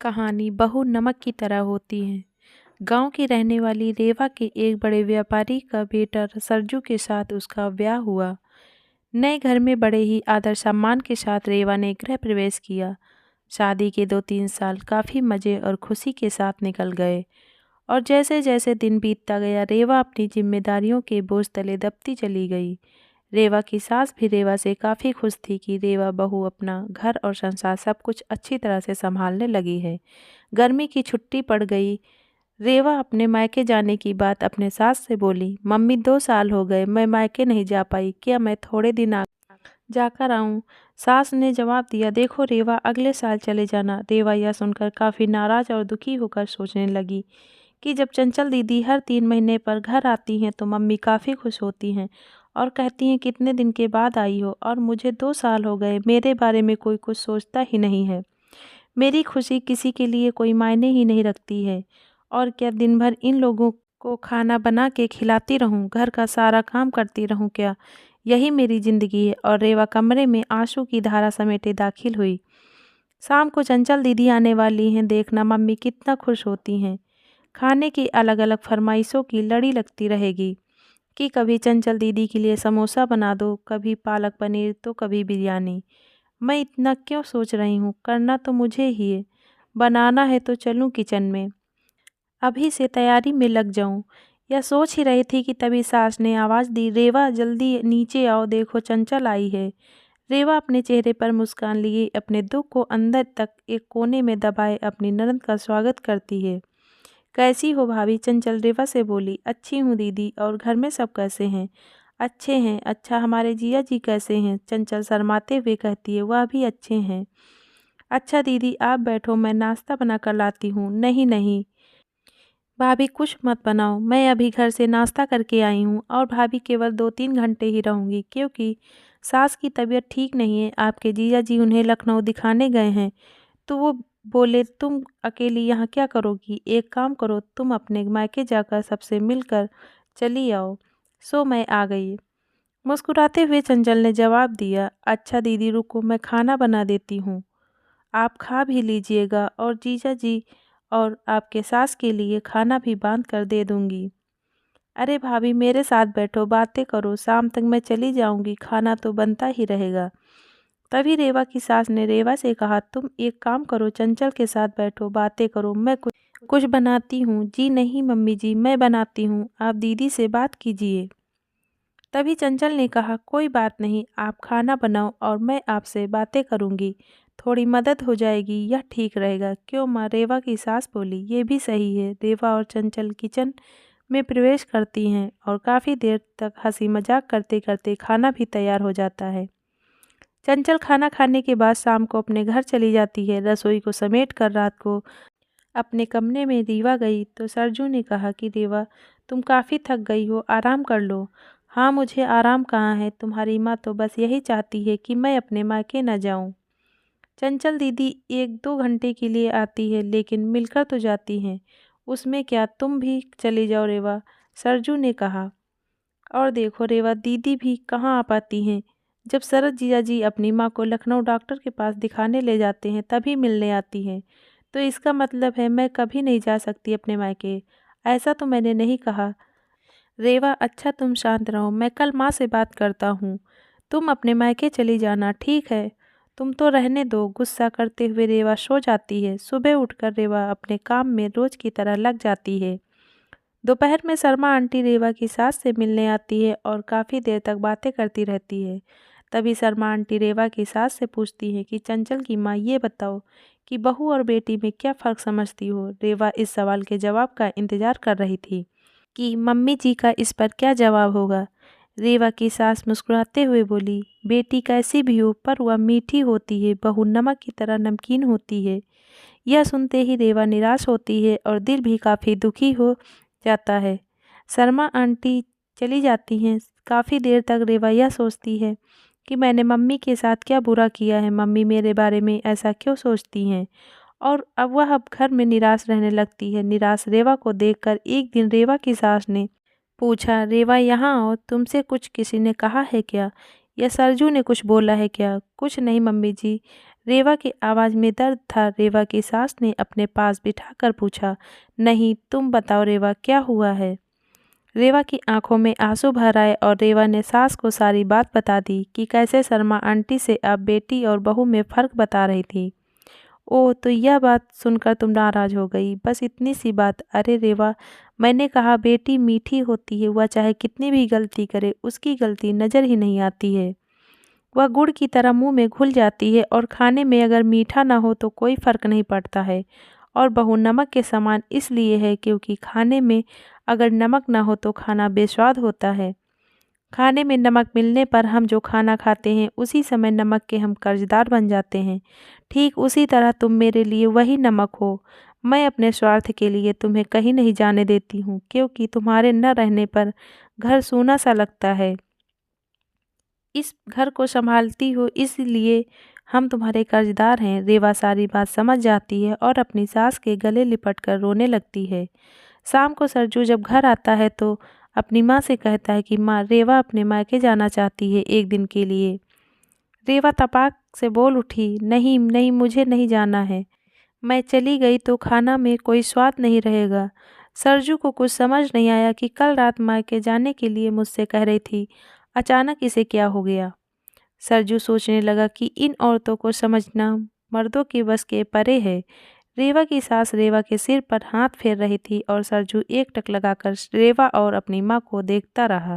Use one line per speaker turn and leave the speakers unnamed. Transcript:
कहानी बहू नमक की तरह होती है। गांव की रहने वाली रेवा के एक बड़े व्यापारी का बेटा सरजू के साथ उसका ब्याह हुआ। नए घर में बड़े ही आदर सम्मान के साथ रेवा ने गृह प्रवेश किया। शादी के 2-3 साल काफ़ी मज़े और खुशी के साथ निकल गए और जैसे जैसे दिन बीतता गया रेवा अपनी जिम्मेदारियों के बोझ तले दबती चली गई। रेवा की सास भी रेवा से काफ़ी खुश थी कि रेवा बहू अपना घर और संसार सब कुछ अच्छी तरह से संभालने लगी है। गर्मी की छुट्टी पड़ गई। रेवा अपने मायके जाने की बात अपने सास से बोली। मम्मी 2 साल हो गए मैं मायके नहीं जा पाई, क्या मैं थोड़े दिन जाकर आऊं? सास ने जवाब दिया, देखो रेवा अगले साल चले जाना। रेवा यह सुनकर काफ़ी नाराज़ और दुखी होकर सोचने लगी कि जब चंचल दीदी हर 3 महीने पर घर आती हैं तो मम्मी काफ़ी खुश होती हैं और कहती हैं कितने दिन के बाद आई हो, और मुझे 2 साल हो गए मेरे बारे में कोई कुछ सोचता ही नहीं है। मेरी खुशी किसी के लिए कोई मायने ही नहीं रखती है। और क्या दिन भर इन लोगों को खाना बना के खिलाती रहूं, घर का सारा काम करती रहूं क्या? यही मेरी ज़िंदगी है। और रेवा कमरे में आंसू की धारा समेटे दाखिल हुई। शाम को चंचल दीदी आने वाली हैं, देखना मम्मी कितना खुश होती हैं। खाने की अलग अलग फरमाइशों की लड़ी लगती रहेगी कि कभी चंचल दीदी के लिए समोसा बना दो, कभी पालक पनीर तो कभी बिरयानी। मैं इतना क्यों सोच रही हूँ, करना तो मुझे ही है। बनाना है तो चलूँ किचन में, अभी से तैयारी में लग जाऊँ। यह सोच ही रही थी कि तभी सास ने आवाज़ दी, रेवा जल्दी नीचे आओ, देखो चंचल आई है। रेवा अपने चेहरे पर मुस्कान लिए अपने दुख को अंदर तक एक कोने में दबाए अपनी ननद का स्वागत करती है। कैसी हो भाभी? चंचल रेवा से बोली। अच्छी हूँ दीदी, और घर में सब कैसे हैं? अच्छे हैं। अच्छा, हमारे जिया जी कैसे हैं? चंचल शर्माते हुए कहती है, वह भी अच्छे हैं। अच्छा दीदी आप बैठो, मैं नाश्ता बना कर लाती हूँ। नहीं नहीं भाभी कुछ मत बनाओ, मैं अभी घर से नाश्ता करके आई हूँ और भाभी केवल 2-3 घंटे ही रहूँगी, क्योंकि सास की तबीयत ठीक नहीं है। आपके जीजा जी उन्हें लखनऊ दिखाने गए हैं, तो वो बोले तुम अकेली यहाँ क्या करोगी? एक काम करो, तुम अपने मायके जाकर सबसे मिलकर चली आओ। सो मैं आ गई। मुस्कुराते हुए चंचल ने जवाब दिया, अच्छा दीदी रुको, मैं खाना बना देती हूँ, आप खा भी लीजिएगा और जीजा जी और आपके सास के लिए खाना भी बांध कर दे दूंगी। अरे भाभी मेरे साथ बैठो, बातें करो, शाम तक मैं चली जाऊंगी, खाना तो बनता ही रहेगा। तभी रेवा की सास ने रेवा से कहा, तुम एक काम करो, चंचल के साथ बैठो, बातें करो, मैं कुछ कुछ बनाती हूँ। जी नहीं मम्मी जी, मैं बनाती हूँ, आप दीदी से बात कीजिए। तभी चंचल ने कहा, कोई बात नहीं, आप खाना बनाओ और मैं आपसे बातें करूँगी, थोड़ी मदद हो जाएगी, यह ठीक रहेगा। क्यों माँ? रेवा की सास बोली। ये भी सही है। रेवा और चंचल किचन में प्रवेश करती हैं और काफ़ी देर तक हंसी मजाक करते करते खाना भी तैयार हो जाता है। चंचल खाना खाने के बाद शाम को अपने घर चली जाती है। रसोई को समेट कर रात को अपने कमरे में रीवा गई तो सरजू ने कहा कि रेवा तुम काफ़ी थक गई हो, आराम कर लो। हाँ मुझे आराम कहाँ है, तुम्हारी माँ तो बस यही चाहती है कि मैं अपने मायके न जाऊँ। चंचल दीदी 1-2 घंटे के लिए आती है, लेकिन मिलकर तो जाती हैं, उसमें क्या, तुम भी चली जाओ रेवा, सरजू ने कहा। और देखो रेवा दीदी भी कहाँ आ पाती हैं, जब शरद जीजा जी अपनी माँ को लखनऊ डॉक्टर के पास दिखाने ले जाते हैं तभी मिलने आती हैं। तो इसका मतलब है मैं कभी नहीं जा सकती अपने मायके? ऐसा तो मैंने नहीं कहा। रेवा अच्छा तुम शांत रहो, मैं कल माँ से बात करता हूँ, तुम अपने मायके चली जाना, ठीक है? तुम तो रहने दो। गुस्सा करते हुए रेवा सो जाती है। सुबह उठकर रेवा अपने काम में रोज की तरह लग जाती है। दोपहर में शर्मा आंटी रेवा की सास से मिलने आती है और काफ़ी देर तक बातें करती रहती है। तभी शर्मा आंटी रेवा की सास से पूछती है कि चंचल की माँ ये बताओ कि बहू और बेटी में क्या फ़र्क समझती हो? रेवा इस सवाल के जवाब का इंतज़ार कर रही थी कि मम्मी जी का इस पर क्या जवाब होगा। रेवा की सास मुस्कुराते हुए बोली, बेटी कैसी भी हो पर वह मीठी होती है, बहू नमक की तरह नमकीन होती है। यह सुनते ही रेवा निराश होती है और दिल भी काफ़ी दुखी हो जाता है। शर्मा आंटी चली जाती हैं। काफ़ी देर तक रेवा यह सोचती है कि मैंने मम्मी के साथ क्या बुरा किया है, मम्मी मेरे बारे में ऐसा क्यों सोचती हैं। और अब वह घर में निराश रहने लगती है। निराश रेवा को देखकर एक दिन रेवा की सास ने पूछा, रेवा यहाँ आओ, तुमसे कुछ किसी ने कहा है क्या, या सरजू ने कुछ बोला है क्या? कुछ नहीं मम्मी जी, रेवा की आवाज़ में दर्द था। रेवा की सास ने अपने पास बिठाकर पूछा, नहीं, तुम बताओ रेवा, क्या हुआ है? रेवा की आंखों में आंसू भर आए और रेवा ने सास को सारी बात बता दी कि कैसे शर्मा आंटी से अब बेटी और बहू में फ़र्क बता रही थी। ओह, तो यह बात सुनकर तुम नाराज़ हो गई, बस इतनी सी बात। अरे रेवा, मैंने कहा बेटी मीठी होती है, वह चाहे कितनी भी गलती करे उसकी गलती नज़र ही नहीं आती है। वह गुड़ की तरह मुंह में घुल जाती है और खाने में अगर मीठा ना हो तो कोई फ़र्क नहीं पड़ता है। और बहू नमक के समान इसलिए है क्योंकि खाने में अगर नमक ना हो तो खाना बेस्वाद होता है। खाने में नमक मिलने पर हम जो खाना खाते हैं उसी समय नमक के हम कर्जदार बन जाते हैं। ठीक उसी तरह तुम मेरे लिए वही नमक हो। मैं अपने स्वार्थ के लिए तुम्हें कहीं नहीं जाने देती हूँ क्योंकि तुम्हारे न रहने पर घर सूना सा लगता है। इस घर को संभालती हो इसलिए हम तुम्हारे कर्जदार हैं। रेवा सारी बात समझ जाती है और अपनी सास के गले लिपट कर रोने लगती है। शाम को सरजू जब घर आता है तो अपनी माँ से कहता है कि माँ, रेवा अपने मायके जाना चाहती है एक दिन के लिए। रेवा तपाक से बोल उठी, नहीं नहीं, मुझे नहीं जाना है। मैं चली गई तो खाना में कोई स्वाद नहीं रहेगा। सरजू को कुछ समझ नहीं आया कि कल रात मायके जाने के लिए मुझसे कह रही थी, अचानक इसे क्या हो गया। सरजू सोचने लगा कि इन औरतों को समझना मर्दों के बस के परे है। रेवा की सास रेवा के सिर पर हाथ फेर रही थी और सरजू एकटक लगाकर रेवा और अपनी माँ को देखता रहा।